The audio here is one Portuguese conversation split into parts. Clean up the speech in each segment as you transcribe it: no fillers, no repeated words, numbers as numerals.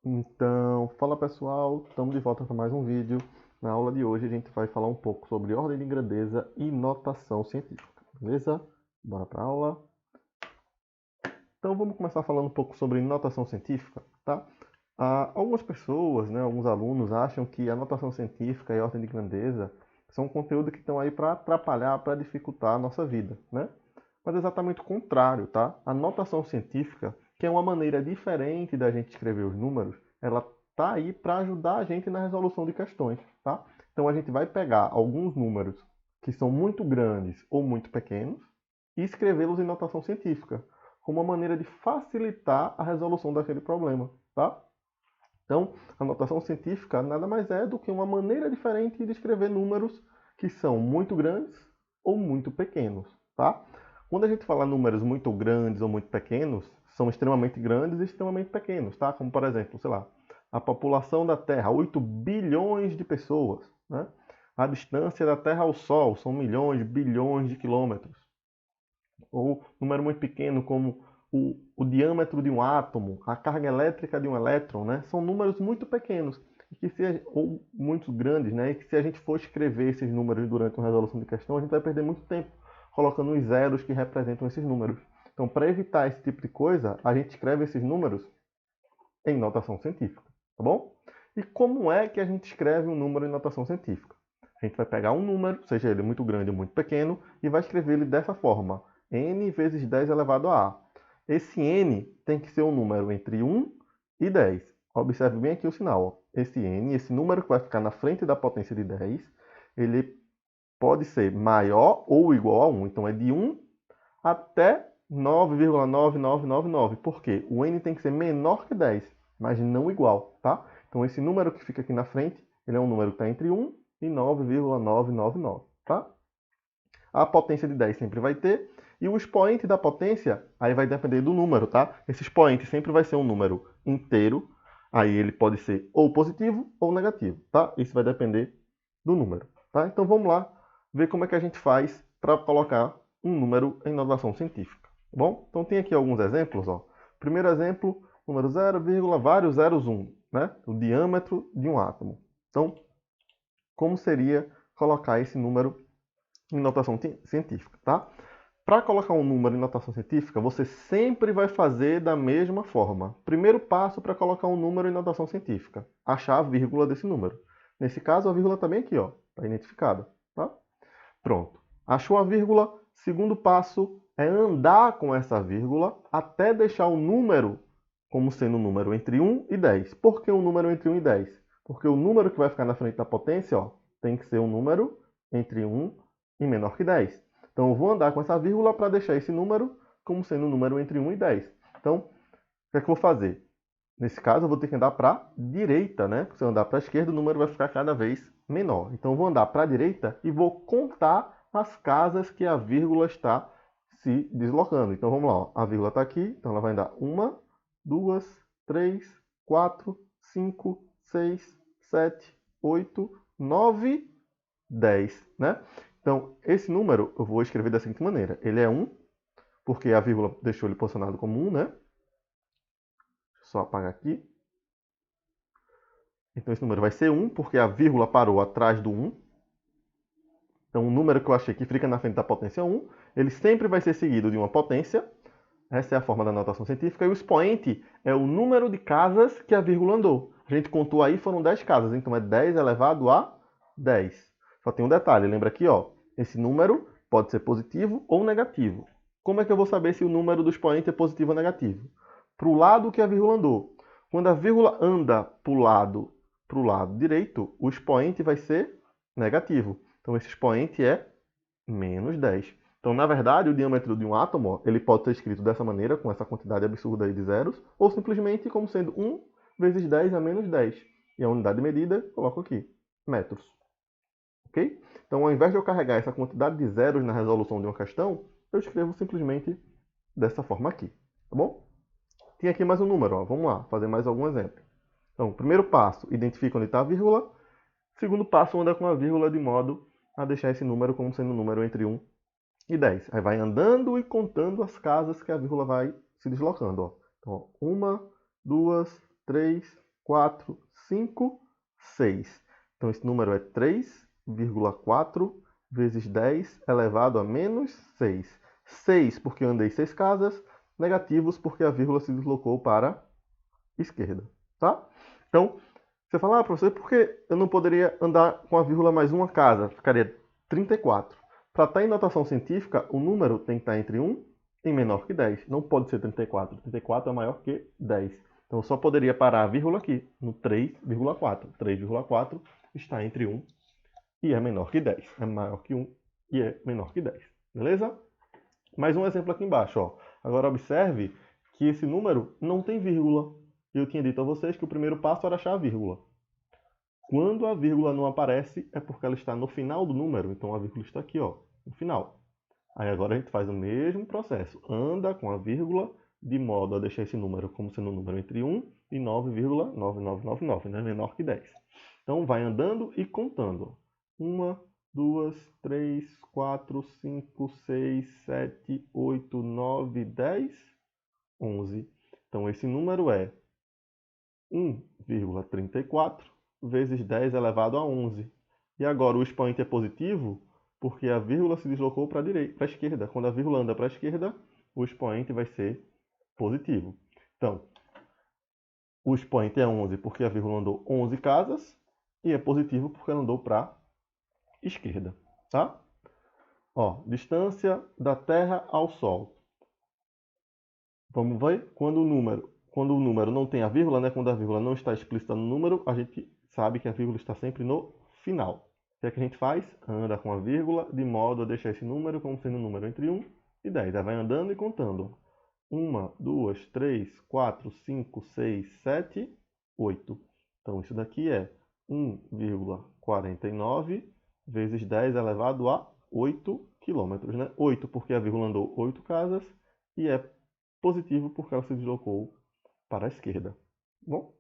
Então, fala pessoal, estamos de volta para mais um vídeo. Na aula de hoje a gente vai falar um pouco sobre ordem de grandeza e notação científica, beleza? Bora para a aula. Então vamos começar falando um pouco sobre notação científica, tá? Algumas pessoas, né, alguns alunos acham que a notação científica e a ordem de grandeza são conteúdo que estão aí para atrapalhar, para dificultar a nossa vida, né? Mas é exatamente o contrário, tá? A notação científica, que é uma maneira diferente da gente escrever os números, ela tá aí para ajudar a gente na resolução de questões, tá? Então a gente vai pegar alguns números que são muito grandes ou muito pequenos e escrevê-los em notação científica, como uma maneira de facilitar a resolução daquele problema, tá? Então, a notação científica nada mais é do que uma maneira diferente de escrever números que são muito grandes ou muito pequenos, tá? Quando a gente fala números muito grandes ou muito pequenos, são extremamente grandes e extremamente pequenos, tá? Como, por exemplo, sei lá, a população da Terra, 8 bilhões de pessoas, né? A distância da Terra ao Sol são milhões, bilhões de quilômetros. Ou número muito pequeno como o diâmetro de um átomo, a carga elétrica de um elétron, né? São números muito pequenos ou muito grandes, né? E que se a gente for escrever esses números durante uma resolução de questão, a gente vai perder muito tempo colocando os zeros que representam esses números. Então, para evitar esse tipo de coisa, a gente escreve esses números em notação científica, tá bom? E como é que a gente escreve um número em notação científica? A gente vai pegar um número, seja ele muito grande ou muito pequeno, e vai escrever ele dessa forma: n vezes 10 elevado a a. Esse n tem que ser um número entre 1 e 10. Observe bem aqui o sinal. Ó. Esse n, esse número que vai ficar na frente da potência de 10, ele pode ser maior ou igual a 1. Então é de 1 até 9,9999. Por quê? O n tem que ser menor que 10, mas não igual, tá? Então esse número que fica aqui na frente, ele é um número que está entre 1 e 9,999, tá? A potência de 10 sempre vai ter, e o expoente da potência, aí vai depender do número, tá? Esse expoente sempre vai ser um número inteiro, aí ele pode ser ou positivo ou negativo, tá? Isso vai depender do número, tá? Então vamos lá ver como é que a gente faz para colocar um número em notação científica, tá bom? Então tem aqui alguns exemplos, ó. Primeiro exemplo, número 0, vários zeros 1, né? O diâmetro de um átomo. Então, como seria colocar esse número em notação científica, tá? Para colocar um número em notação científica, você sempre vai fazer da mesma forma. Primeiro passo para colocar um número em notação científica, achar a vírgula desse número. Nesse caso, a vírgula está bem aqui, ó, está identificada, tá? Pronto. Achou a vírgula? Segundo passo é andar com essa vírgula até deixar o número como sendo um número entre 1 e 10. Por que um número entre 1 e 10? Porque o número que vai ficar na frente da potência, ó, tem que ser um número entre 1 e menor que 10. Então eu vou andar com essa vírgula para deixar esse número como sendo um número entre 1 e 10. Então, o que é que eu vou fazer? Nesse caso, eu vou ter que andar para a direita, né? Se eu andar para a esquerda, o número vai ficar cada vez menor. Então, eu vou andar para a direita e vou contar as casas que a vírgula está se deslocando. Então, vamos lá. Ó. A vírgula está aqui, então ela vai andar 1, 2, 3, 4, 5, 6, 7, 8, 9, 10, né? Então, esse número eu vou escrever da seguinte maneira. Ele é 1, porque a vírgula deixou ele posicionado como 1, né? Só apagar aqui. Então esse número vai ser 1, porque a vírgula parou atrás do 1. Então o número que eu achei que fica na frente da potência 1, ele sempre vai ser seguido de uma potência. Essa é a forma da notação científica. E o expoente é o número de casas que a vírgula andou. A gente contou aí, foram 10 casas. Então é 10 elevado a 10. Só tem um detalhe, lembra aqui, ó. Esse número pode ser positivo ou negativo. Como é que eu vou saber se o número do expoente é positivo ou negativo? Para o lado que a vírgula andou. Quando a vírgula anda para o lado direito, o expoente vai ser negativo. Então esse expoente é menos 10. Então, na verdade, o diâmetro de um átomo ele pode ser escrito dessa maneira, com essa quantidade absurda aí de zeros, ou simplesmente como sendo 1 vezes 10 a menos 10. E a unidade de medida, coloco aqui, metros. Ok? Então, ao invés de eu carregar essa quantidade de zeros na resolução de uma questão, eu escrevo simplesmente dessa forma aqui. Tá bom? Tem aqui mais um número. Ó. Vamos lá, fazer mais algum exemplo. Então, primeiro passo, identifica onde está a vírgula. Segundo passo, anda com a vírgula de modo a deixar esse número como sendo um número entre 1 e 10. Aí vai andando e contando as casas que a vírgula vai se deslocando. Ó. Então, 1, 2, 3, 4, 5, 6. Então, esse número é 3,4 vezes 10 elevado a menos 6. 6 porque eu andei 6 casas, negativos porque a vírgula se deslocou para a esquerda. Tá? Então, você fala, professor, por que eu não poderia andar com a vírgula mais uma casa? Ficaria 34. Para estar em notação científica, o número tem que estar entre 1 e menor que 10. Não pode ser 34. 34 é maior que 10. Então, eu só poderia parar a vírgula aqui, no 3,4. 3,4 está entre 1 e é menor que 10. É maior que 1 e é menor que 10. Beleza? Mais um exemplo aqui embaixo. Ó. Agora, observe que esse número não tem vírgula. Eu tinha dito a vocês que o primeiro passo era achar a vírgula. Quando a vírgula não aparece, é porque ela está no final do número. Então, a vírgula está aqui, ó, no final. Aí agora a gente faz o mesmo processo. Anda com a vírgula de modo a deixar esse número como sendo um número entre 1 e 9,9999, né? Menor que 10. Então, vai andando e contando. 1, 2, 3, 4, 5, 6, 7, 8, 9, 10, 11. Então, esse número é 1,34 vezes 10 elevado a 11. E agora o expoente é positivo porque a vírgula se deslocou para a esquerda. Quando a vírgula anda para a esquerda, o expoente vai ser positivo. Então, o expoente é 11 porque a vírgula andou 11 casas e é positivo porque ela andou para a esquerda. Tá? Ó, distância da Terra ao Sol. Vamos ver? Quando o número não tem a vírgula, né? Quando a vírgula não está explícita no número, a gente sabe que a vírgula está sempre no final. O que é que a gente faz? Anda com a vírgula de modo a deixar esse número como sendo um número entre 1 e 10. Aí vai andando e contando. 1, 2, 3, 4, 5, 6, 7, 8. Então, isso daqui é 1,49 vezes 10 elevado a 8 quilômetros, né? 8 porque a vírgula andou 8 casas e é positivo porque ela se deslocou para a esquerda. Bom?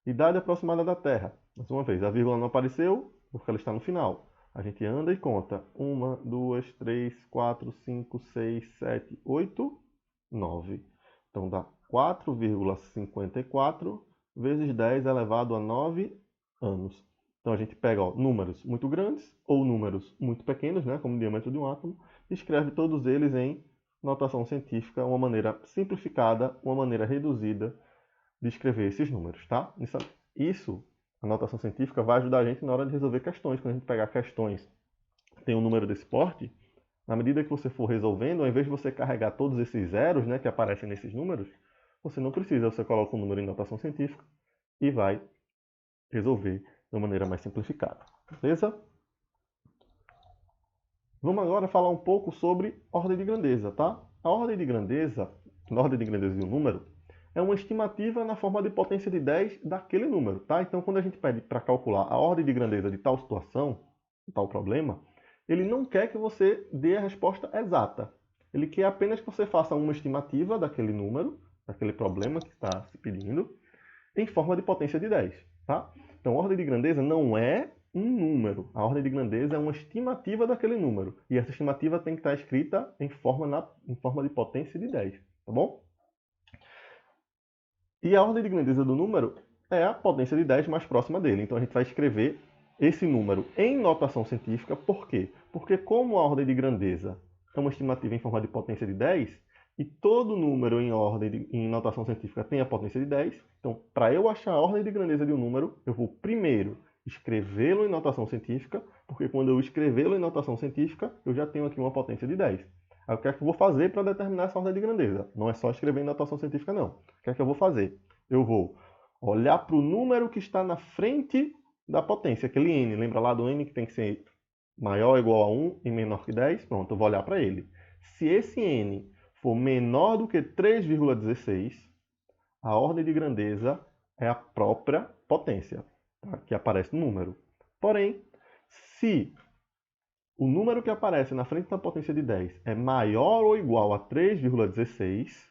Idade aproximada da Terra. Mais uma vez, a vírgula não apareceu porque ela está no final. A gente anda e conta. 1, 2, 3, 4, 5, 6, 7, 8, 9. Então dá 4,54 vezes 10 elevado a 9 anos. Então a gente pega números muito grandes ou números muito pequenos, né, como o diâmetro de um átomo, e escreve todos eles em notação científica, uma maneira simplificada, uma maneira reduzida de escrever esses números, tá? Isso, a notação científica, vai ajudar a gente na hora de resolver questões. Quando a gente pegar questões que tem um número desse porte, na medida que você for resolvendo, ao invés de você carregar todos esses zeros, né, que aparecem nesses números, você não precisa, você coloca o número em notação científica e vai resolver de uma maneira mais simplificada. Beleza? Vamos agora falar um pouco sobre ordem de grandeza, tá? A ordem de grandeza de um número, é uma estimativa na forma de potência de 10 daquele número, tá? Então, quando a gente pede para calcular a ordem de grandeza de tal situação, de tal problema, ele não quer que você dê a resposta exata. Ele quer apenas que você faça uma estimativa daquele número, daquele problema que está se pedindo, em forma de potência de 10, tá? Então, a ordem de grandeza não é um número. A ordem de grandeza é uma estimativa daquele número. E essa estimativa tem que estar escrita em forma de potência de 10, tá bom? E a ordem de grandeza do número é a potência de 10 mais próxima dele. Então a gente vai escrever esse número em notação científica. Por quê? Porque como a ordem de grandeza é uma estimativa em forma de potência de 10, e todo número em notação científica tem a potência de 10, então para eu achar a ordem de grandeza de um número, eu vou primeiro escrevê-lo em notação científica, porque quando eu escrevê-lo em notação científica, eu já tenho aqui uma potência de 10. Aí o que é que eu vou fazer para determinar essa ordem de grandeza? Não é só escrever em notação científica, não. O que é que eu vou fazer? Eu vou olhar para o número que está na frente da potência, aquele n. Lembra lá do n que tem que ser maior ou igual a 1 e menor que 10? Pronto, eu vou olhar para ele. Se esse n for menor do que 3,16, a ordem de grandeza é a própria potência, tá? Que aparece no número. Porém, se o número que aparece na frente da potência de 10 é maior ou igual a 3,16,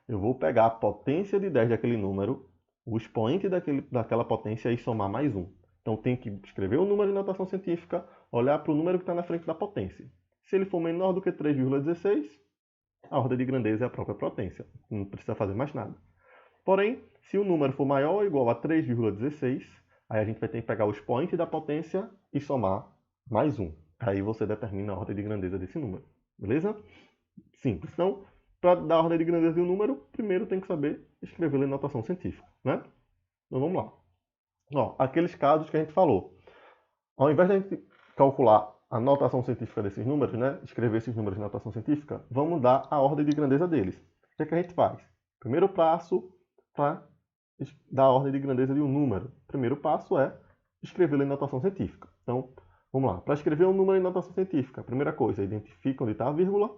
eu vou pegar a potência de 10 daquele número, o expoente daquela potência e somar mais 1. Então, tem que escrever o número em notação científica, olhar para o número que está na frente da potência. Se ele for menor do que 3,16, a ordem de grandeza é a própria potência. Não precisa fazer mais nada. Porém, Se o número for maior ou igual a 3,16, aí a gente vai ter que pegar o expoente da potência e somar mais 1. Aí você determina a ordem de grandeza desse número. Beleza? Simples. Então, para dar a ordem de grandeza de um número, primeiro tem que saber escrevê-lo em notação científica, né? Então vamos lá. Ó, aqueles casos que a gente falou. Ao invés de a gente calcular a notação científica desses números, né, escrever esses números em notação científica, vamos dar a ordem de grandeza deles. O que é que a gente faz? Primeiro passo para dar a ordem de grandeza de um número. Primeiro passo é escrevê-lo em notação científica. Então, vamos lá. Para escrever um número em notação científica, a primeira coisa, identifica onde está a vírgula.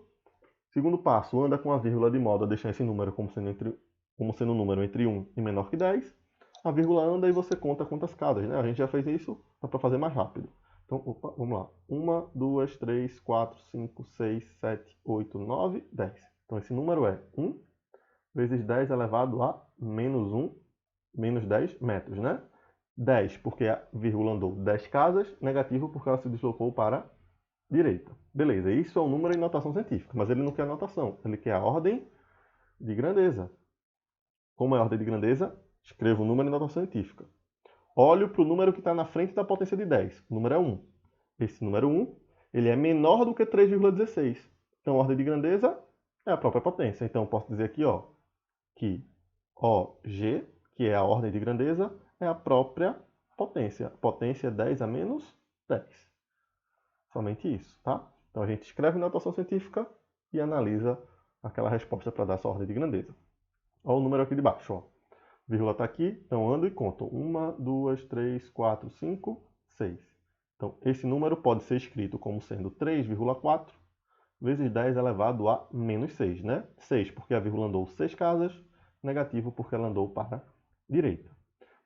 Segundo passo, anda com a vírgula de modo a deixar esse número como sendo um número entre 1 e menor que 10. A vírgula anda e você conta quantas casas, né? A gente já fez isso, dá para fazer mais rápido. Então, opa, vamos lá. 1, 2, 3, 4, 5, 6, 7, 8, 9, 10. Então, esse número é 1 vezes 10 elevado a menos 1, menos 10 metros, né? 10 porque a vírgula andou 10 casas, negativo porque ela se deslocou para a direita. Beleza, isso é um número em notação científica, mas ele não quer a notação, ele quer a ordem de grandeza. Como é a ordem de grandeza? Escrevo o número em notação científica. Olho para o número que está na frente da potência de 10. O número é 1. Esse número 1 ele é menor do que 3,16. Então, a ordem de grandeza é a própria potência. Então, eu posso dizer aqui ó, que OG, que é a ordem de grandeza, é a própria potência. A potência é 10 a menos 10. Somente isso, tá? Então, a gente escreve na notação científica e analisa aquela resposta para dar essa ordem de grandeza. Olha o número aqui de baixo, ó. Vírgula está aqui, então ando e conto. 1, 2, 3, 4, 5, 6. Então, esse número pode ser escrito como sendo 3,4 vezes 10 elevado a menos 6, né? 6 porque a vírgula andou 6 casas, negativo porque ela andou para a direita.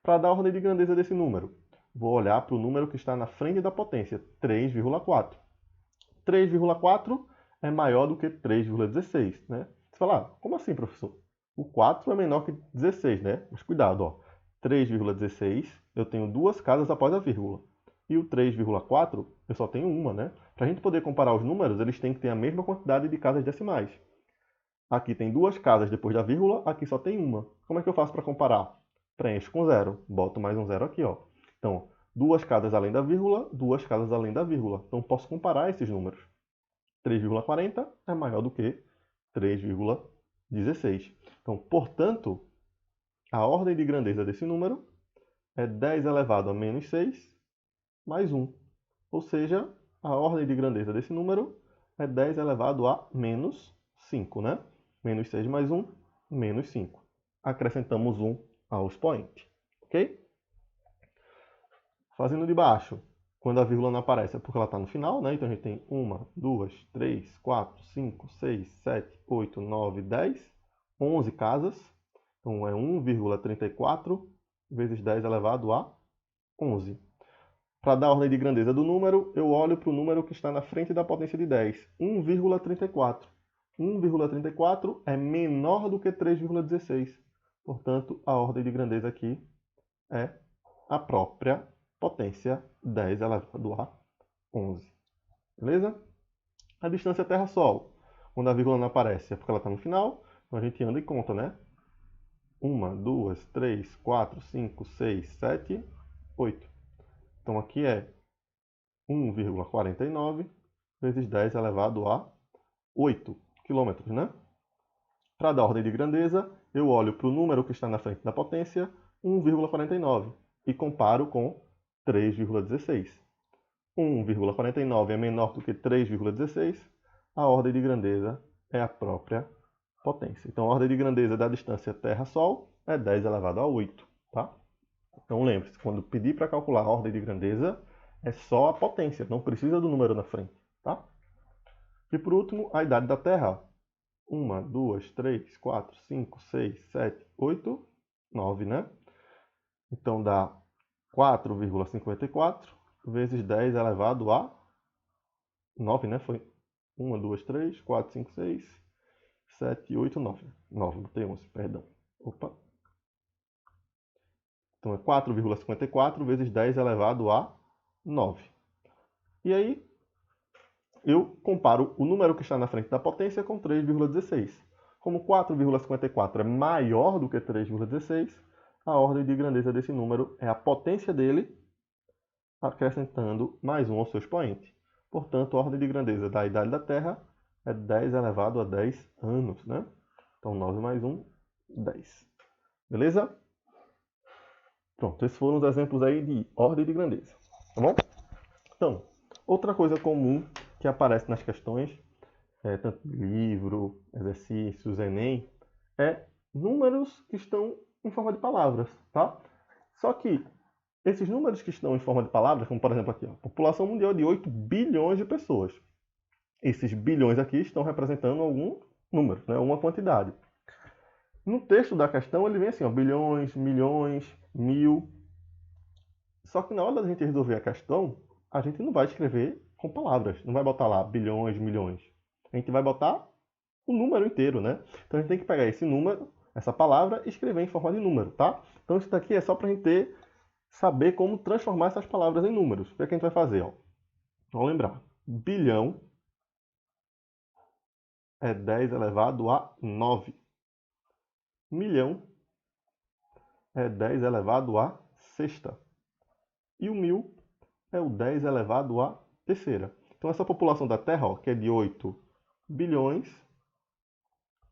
Para dar a ordem de grandeza desse número, vou olhar para o número que está na frente da potência, 3,4. 3,4 é maior do que 3,16, né? Você fala, ah, como assim, professor? O 4 é menor que 16, né? Mas cuidado, ó. 3,16 eu tenho duas casas após a vírgula. E o 3,4 eu só tenho uma, né? Para a gente poder comparar os números, eles têm que ter a mesma quantidade de casas decimais. Aqui tem duas casas depois da vírgula, aqui só tem uma. Como é que eu faço para comparar? Preencho com zero. Boto mais um zero aqui, ó. Então, duas casas além da vírgula, duas casas além da vírgula. Então, posso comparar esses números. 3,40 é maior do que 3,16. Então, portanto, a ordem de grandeza desse número é 10 elevado a menos 6 mais 1. Ou seja, a ordem de grandeza desse número é 10 elevado a menos 5, né? Menos 6 mais 1, menos 5. Acrescentamos 1 ao expoente, ok? Fazendo de baixo, quando a vírgula não aparece é porque ela está no final, né? Então a gente tem 1, 2, 3, 4, 5, 6, 7, 8, 9, 10, 11 casas. Então é 1,34 vezes 10 elevado a 11. Para dar a ordem de grandeza do número, eu olho para o número que está na frente da potência de 10, 1,34. 1,34 é menor do que 3,16. Portanto, a ordem de grandeza aqui é a própria potência 10 elevado a 11. Beleza? A distância Terra-Sol, quando a vírgula não aparece, é porque ela está no final. Então a gente anda e conta, né? 1, 2, 3, 4, 5, 6, 7, 8. Então aqui é 1,49 vezes 10 elevado a 8 quilômetros, né? Para dar ordem de grandeza, eu olho para o número que está na frente da potência, 1,49, e comparo com 3,16. 1,49 é menor do que 3,16, a ordem de grandeza é a própria potência. Então, a ordem de grandeza da distância Terra-Sol é 10 elevado a 8, tá? Então, lembre-se, quando pedir para calcular a ordem de grandeza, é só a potência, não precisa do número na frente, tá? E por último, a idade da Terra. 1, 2, 3, 4, 5, 6, 7, 8, 9, né? Então dá 4,54 vezes 10 elevado a 9, né? Foi 1, 2, 3, 4, 5, 6, 7, 8, 9. 9, botei 11, perdão. Opa. Então é 4,54 vezes 10 elevado a 9. E aí, eu comparo o número que está na frente da potência com 3,16. Como 4,54 é maior do que 3,16, a ordem de grandeza desse número é a potência dele, acrescentando mais 1 ao seu expoente. Portanto, a ordem de grandeza da idade da Terra é 10 elevado a 10 anos, né? Então, 9 mais 1, 10. Beleza? Pronto, esses foram os exemplos aí de ordem de grandeza, tá bom? Então, outra coisa comum que aparece nas questões, tanto de livro, exercícios, Enem, é números que estão em forma de palavras, tá? Só que esses números que estão em forma de palavras, como por exemplo aqui, a população mundial é de 8 bilhões de pessoas. Esses bilhões aqui estão representando algum número, né? Uma quantidade. No texto da questão ele vem assim, ó, bilhões, milhões, mil. Só que na hora da gente resolver a questão, a gente não vai escrever com palavras. Não vai botar lá bilhões, milhões. A gente vai botar o número inteiro, né? Então a gente tem que pegar esse número, essa palavra, e escrever em forma de número, tá? Então isso daqui é só para a gente saber como transformar essas palavras em números. O que é que a gente vai fazer? Ó? Vamos lembrar. Bilhão é 10 elevado a 9. Milhão é 10 elevado a sexta. E o mil é o 10 elevado a terceira. Então essa população da Terra, ó, que é de 8 bilhões,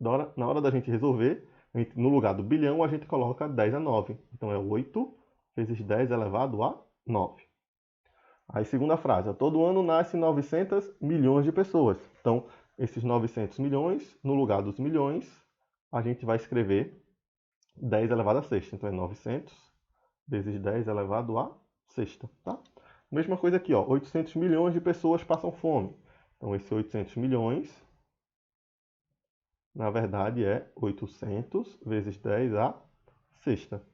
na hora da gente resolver, no lugar do bilhão, a gente coloca 10 a 9. Então é 8 vezes 10 elevado a 9. Aí, segunda frase. Todo ano nasce 900 milhões de pessoas. Então, esses 900 milhões, no lugar dos milhões, a gente vai escrever 10 elevado a sexta. Então, é 900 vezes 10 elevado a sexta. Tá? Mesma coisa aqui, ó. 800 milhões de pessoas passam fome. Então, esse 800 milhões, na verdade, é 800 vezes 10 a sexta.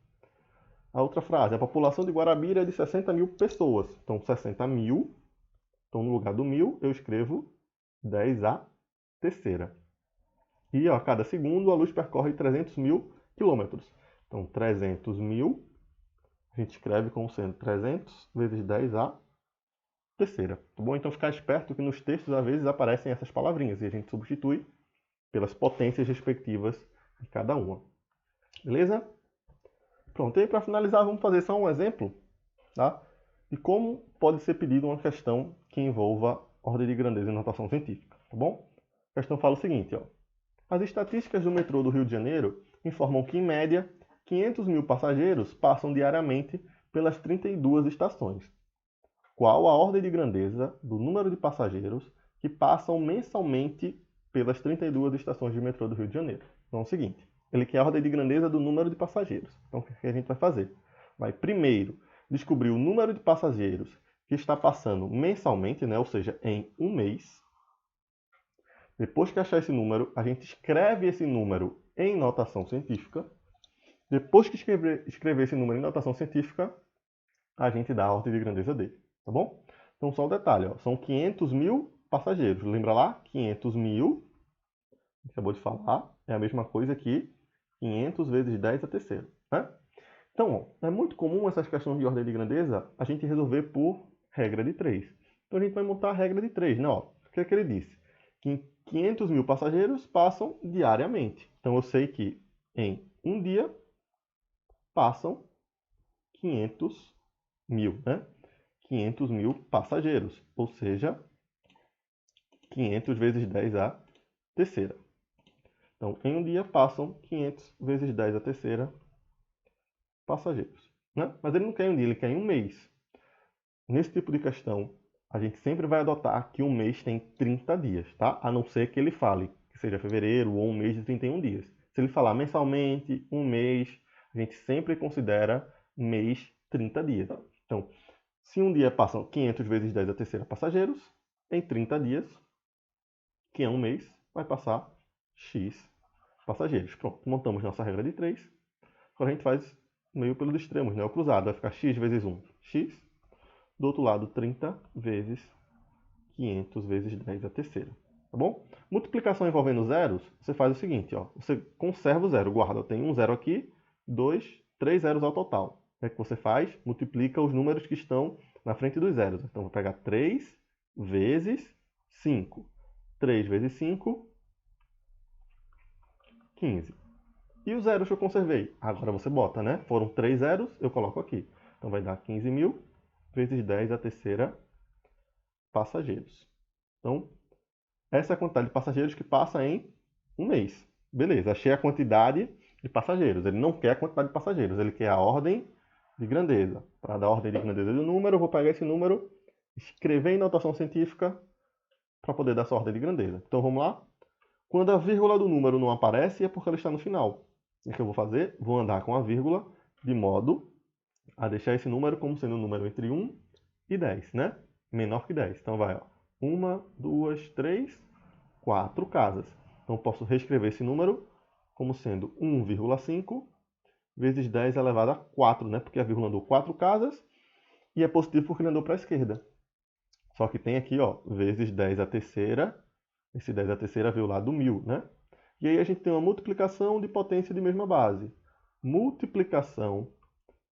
A outra frase, a população de Guarabira é de 60 mil pessoas. Então, 60 mil, então no lugar do mil, eu escrevo 10 a terceira. E ó, a cada segundo, a luz percorre 300 mil quilômetros. Então, 300 mil, a gente escreve como sendo 300 vezes 10 a terceira. Tá bom? Então, ficar esperto que nos textos, às vezes, aparecem essas palavrinhas. E a gente substitui pelas potências respectivas de cada uma. Beleza? Pronto, e aí para finalizar, vamos fazer só um exemplo, tá? De como pode ser pedida uma questão que envolva ordem de grandeza e notação científica, tá bom? A questão fala o seguinte, ó. As estatísticas do metrô do Rio de Janeiro informam que, em média, 500 mil passageiros passam diariamente pelas 32 estações. Qual a ordem de grandeza do número de passageiros que passam mensalmente pelas 32 estações de metrô do Rio de Janeiro? Então é o seguinte. Ele quer a ordem de grandeza do número de passageiros. Então, o que a gente vai fazer? Vai, primeiro, descobrir o número de passageiros que está passando mensalmente, né? Ou seja, em um mês. Depois que achar esse número, a gente escreve esse número em notação científica. Depois que escrever esse número em notação científica, a gente dá a ordem de grandeza dele. Tá bom? Então, só um detalhe. Ó, são 500 mil passageiros. Lembra lá? 500 mil, a gente acabou de falar, é a mesma coisa que 500 vezes 10 a terceira, né? Então, ó, é muito comum essas questões de ordem de grandeza a gente resolver por regra de 3. Então, a gente vai montar a regra de 3, né? Ó, o que é que ele disse? Que 500 mil passageiros passam diariamente. Então, eu sei que em um dia passam 500 mil, né? 500 mil passageiros, ou seja, 500 vezes 10 a terceira. Então, em um dia passam 500 vezes 10 a terceira passageiros. Né? Mas ele não quer em um dia, ele quer em um mês. Nesse tipo de questão, a gente sempre vai adotar que um mês tem 30 dias, tá? A não ser que ele fale que seja fevereiro ou um mês de 31 dias. Se ele falar mensalmente, um mês, a gente sempre considera mês 30 dias. Então, se um dia passam 500 vezes 10 a terceira passageiros, em 30 dias, que é um mês, vai passar X passageiros. Pronto, montamos nossa regra de 3. Agora a gente faz meio pelos extremos, né? O cruzado vai ficar x vezes 1, x. Do outro lado, 30 vezes 500 vezes 10 a terceira. Tá bom? Multiplicação envolvendo zeros, você faz o seguinte, ó. Você conserva o zero, guarda. Tem um zero aqui, 2, 3 zeros ao total. O que é que você faz? Multiplica os números que estão na frente dos zeros. Então, vou pegar 3 vezes 5. 3 vezes 5, 15. E os zeros que eu conservei? Agora você bota, né? Foram 3 zeros, eu coloco aqui. Então vai dar 15.000 vezes 10 a terceira passageiros. Então, essa é a quantidade de passageiros que passa em um mês. Beleza, achei a quantidade de passageiros. Ele não quer a quantidade de passageiros, ele quer a ordem de grandeza. Para dar a ordem de grandeza do número, eu vou pegar esse número, escrever em notação científica para poder dar essa ordem de grandeza. Então vamos lá? Quando a vírgula do número não aparece, é porque ela está no final. O que eu vou fazer? Vou andar com a vírgula de modo a deixar esse número como sendo um número entre 1 e 10, né? Menor que 10. Então vai, ó. 1, 2, 3, 4 casas. Então posso reescrever esse número como sendo 1,5 vezes 10 elevado a 4, né? Porque a vírgula andou 4 casas e é positivo porque ele andou para a esquerda. Só que tem aqui, ó, vezes 10 a terceira. Esse 10 a terceira veio lá do 1000, né? E aí a gente tem uma multiplicação de potência de mesma base. Multiplicação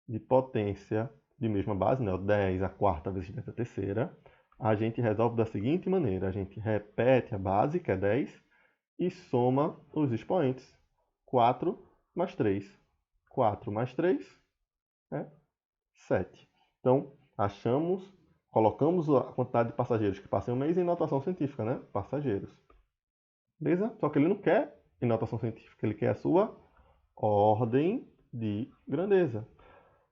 de potência de mesma base, né? O 10 a quarta vezes 10 a terceira. A gente resolve da seguinte maneira. A gente repete a base, que é 10, e soma os expoentes. 4 mais 3. 4 mais 3 é 7. Então, colocamos a quantidade de passageiros que passam um mês em notação científica, né? Passageiros. Beleza? Só que ele não quer em notação científica, ele quer a sua ordem de grandeza.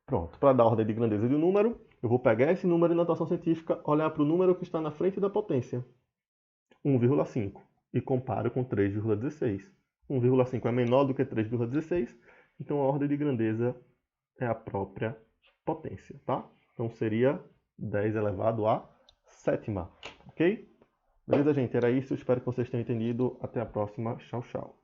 Pronto, para dar ordem de grandeza de um número, eu vou pegar esse número em notação científica, olhar para o número que está na frente da potência, 1,5, e comparo com 3,16. 1,5 é menor do que 3,16, então a ordem de grandeza é a própria potência, tá? Então seria 10 elevado à sétima, ok? Beleza, gente? Era isso. Espero que vocês tenham entendido. Até a próxima. Tchau, tchau.